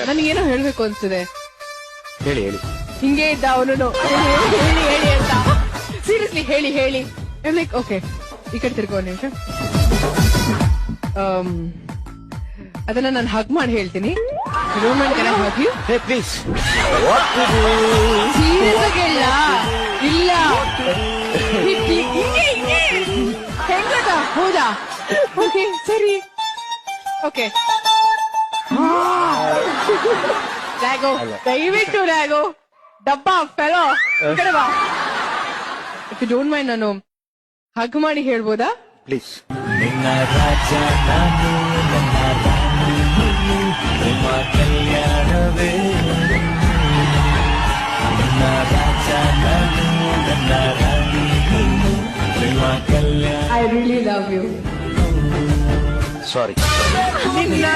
ನನಗೇನೋ ಹೇಳ್ಬೇಕು ಅನ್ಸಿದೆ. ಹೇಳಿ ಹೇಳಿ. ಹಿಂಗೆ ಇದ್ದ ಅವನು ಹೇಳಿ ಹೇಳಿ ಅಂತ ಸೀರಿಯಸ್ಲಿ ಹೇಳಿ ಲೈಕ್ ಓಕೆ ಈ ಕಡೆ ತಿರ್ಗೋ ಒಂದ್ ನಿಮಿಷ. ಅದನ್ನ ನಾನು ಹಗ್ ಮಾಡಿ ಹೇಳ್ತೀನಿ. Hug you please. ಸೀರಿಯಸ್ ಆಗಿ ಹೇಳ. ಇಲ್ಲ ಹೆಂಗದ ಹೌದಾ? ಓಕೆ ಸರಿ ಓಕೆ. ರ್ಯಾಗೋ ದಯವಿಟ್ಟು ರ್ಯಾಗೋ ಡಬ್ಬ ಫೆಲೋ ಕಡೆ ಬಾ. ಇಫ್ ಯು ಡೋಂಟ್ ಮೈಂಡ್ ನಾನು ಹಗ್ ಮಾಡಿ ಹೇಳ್ಬೋದಾ ಪ್ಲೀಸ್? ನಿನ್ನ ರಾಜ ನಾನು, ನನ್ನ ರಾಣಿ ನೀನು, ಪ್ರೇಮ ಕಲ್ಯಾಣವೇ. ನಿನ್ನ ರಾಜ ನಾನು, ನನ್ನ ರಾಣಿ ನೀನು, ಪ್ರೇಮ ಕಲ್ಯಾಣ. I really love you. Sorry. ನಿನ್ನ